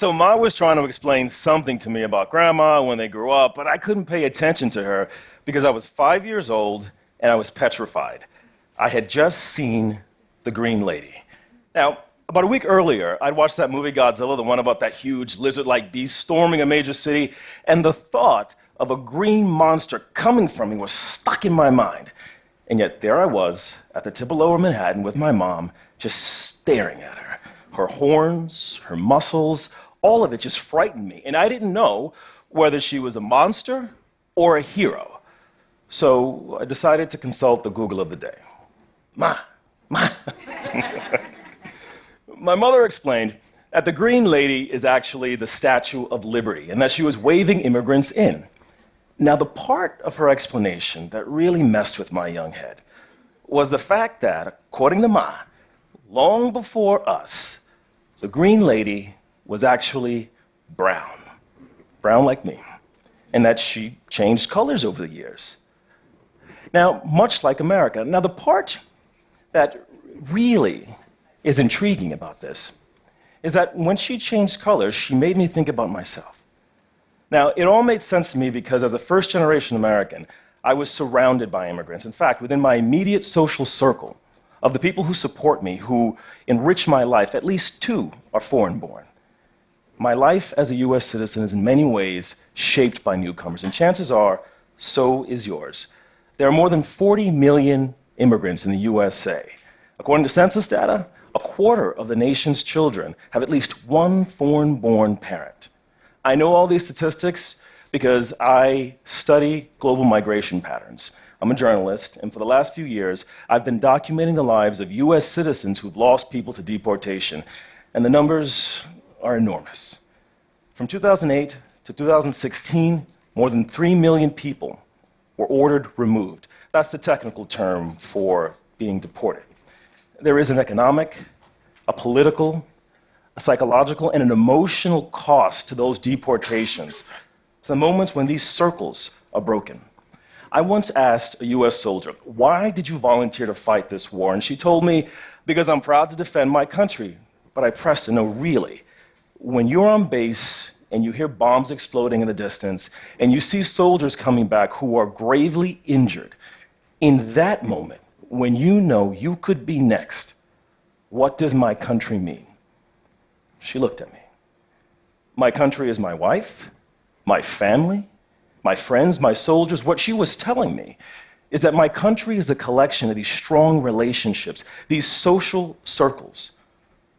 So Ma was trying to explain something to me about Grandma when they grew up, but I couldn't pay attention to her because I was 5 years old and I was petrified. I had just seen The Green Lady. Now, about a week earlier, I'd watched that movie Godzilla, the one about that huge lizard-like beast storming a major city, and the thought of a green monster coming from me was stuck in my mind. And yet there I was at the tip of Lower Manhattan with my mom, just staring at her. Her horns, her muscles, all of it just frightened me. And I didn't know whether she was a monster or a hero. So I decided to consult the Google of the day. Ma. My mother explained that the Green Lady is actually the Statue of Liberty and that she was waving immigrants in. Now, the part of her explanation that really messed with my young head was the fact that, according to Ma, long before us, the Green Lady was actually brown like me, and that she changed colors over the years. Now, much like America. Now, the part that really is intriguing about this is that when she changed colors, she made me think about myself. Now, it all made sense to me because as a first-generation American, I was surrounded by immigrants. In fact, within my immediate social circle of the people who support me, who enrich my life, at least two are foreign-born. My life as a US citizen is in many ways shaped by newcomers, and chances are, so is yours. There are more than 40 million immigrants in the USA. According to census data, a quarter of the nation's children have at least one foreign-born parent. I know all these statistics because I study global migration patterns. I'm a journalist, and for the last few years, I've been documenting the lives of US citizens who've lost people to deportation, and the numbers are enormous. From 2008 to 2016, more than 3 million people were ordered removed. That's the technical term for being deported. There is an economic, a political, a psychological, and an emotional cost to those deportations. It's the moments when these circles are broken. I once asked a US soldier, "Why did you volunteer to fight this war?" And she told me, "Because I'm proud to defend my country." But I pressed her, "No, really, when you're on base and you hear bombs exploding in the distance and you see soldiers coming back who are gravely injured, in that moment, when you know you could be next, what does my country mean?" She looked at me. My country is my wife, my family, my friends, my soldiers. What she was telling me is that my country is a collection of these strong relationships, these social circles.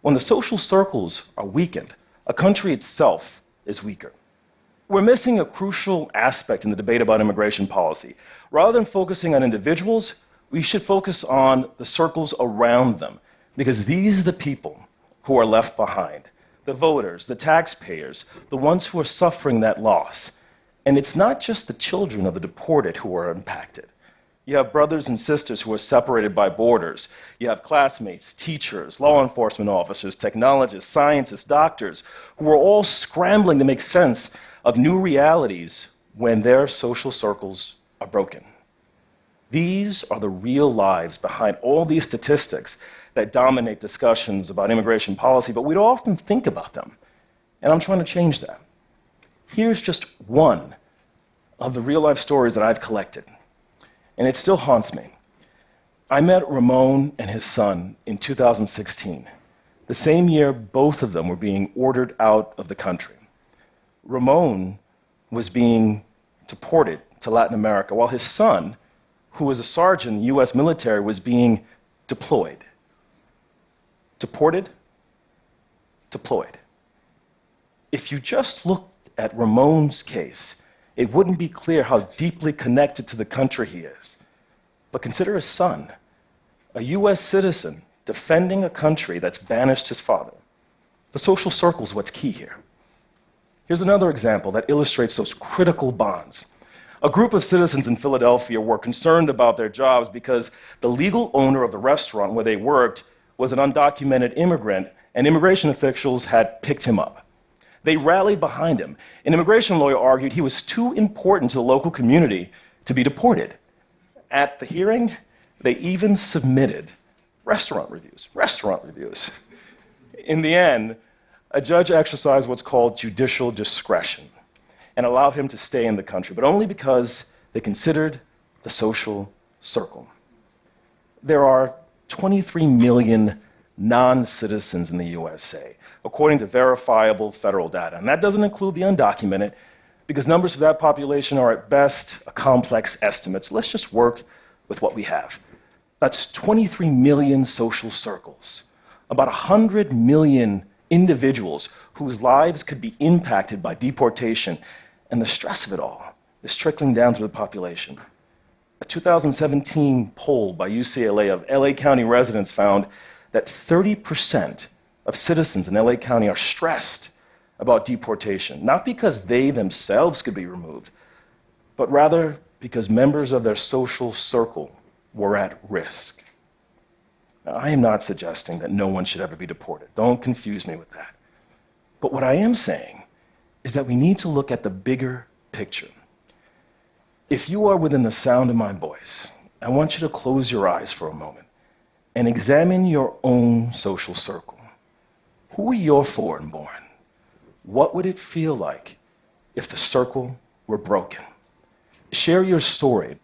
When the social circles are weakened, a country itself is weaker. We're missing a crucial aspect in the debate about immigration policy. Rather than focusing on individuals, we should focus on the circles around them, because these are the people who are left behind. The voters, the taxpayers, the ones who are suffering that loss. And it's not just the children of the deported who are impacted. You have brothers and sisters who are separated by borders. You have classmates, teachers, law enforcement officers, technologists, scientists, doctors, who are all scrambling to make sense of new realities when their social circles are broken. These are the real lives behind all these statistics that dominate discussions about immigration policy, but we don't often think about them. And I'm trying to change that. Here's just one of the real-life stories that I've collected, and it still haunts me. I met Ramon and his son in 2016, the same year both of them were being ordered out of the country. Ramon was being deported to Latin America, while his son, who was a sergeant in the US military, was being deployed. Deported, deployed. If you just looked at Ramon's case, it wouldn't be clear how deeply connected to the country he is. But consider his son, a US citizen defending a country that's banished his father. The social circle is what's key here. Here's another example that illustrates those critical bonds. A group of citizens in Philadelphia were concerned about their jobs because the legal owner of the restaurant where they worked was an undocumented immigrant, and immigration officials had picked him up. They rallied behind him. An immigration lawyer argued he was too important to the local community to be deported. At the hearing, they even submitted restaurant reviews. In the end, a judge exercised what's called judicial discretion and allowed him to stay in the country, but only because they considered the social circle. There are 23 million non-citizens in the USA, according to verifiable federal data. And that doesn't include the undocumented, because numbers for that population are at best a complex estimate. So let's just work with what we have. That's 23 million social circles, about 100 million individuals whose lives could be impacted by deportation, and the stress of it all is trickling down through the population. A 2017 poll by UCLA of LA County residents found that 30% of citizens in LA County are stressed about deportation, not because they themselves could be removed, but rather because members of their social circle were at risk. Now, I am not suggesting that no one should ever be deported. Don't confuse me with that. But what I am saying is that we need to look at the bigger picture. If you are within the sound of my voice, I want you to close your eyes for a moment and examine your own social circle. Who are your foreign-born? What would it feel like if the circle were broken? Share your story.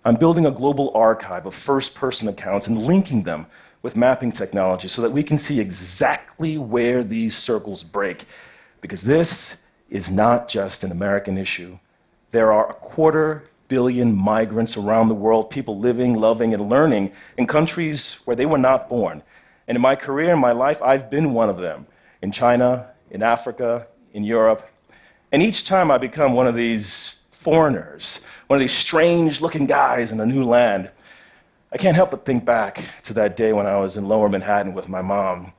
I'm building a global archive of first-person accounts and linking them with mapping technology so that we can see exactly where these circles break. Because this is not just an American issue. There are 250 million migrants around the world, people living, loving, and learning in countries where they were not born. And in my career, in my life, I've been one of them. In China, in Africa, in Europe. And each time I become one of these foreigners, one of these strange-looking guys in a new land, I can't help but think back to that day when I was in Lower Manhattan with my mom,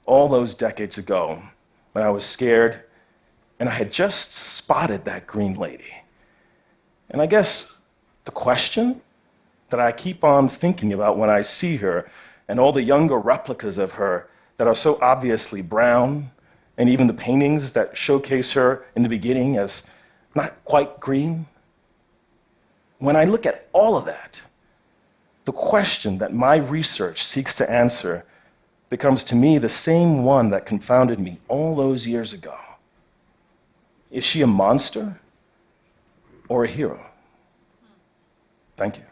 all those decades ago, when I was scared, and I had just spotted that green lady. And I guess the question that I keep on thinking about when I see her, and all the younger replicas of her that are so obviously brown, and even the paintings that showcase her in the beginning as not quite green. When I look at all of that, the question that my research seeks to answer becomes to me the same one that confounded me all those years ago. Is she a monster or a hero? Thank you.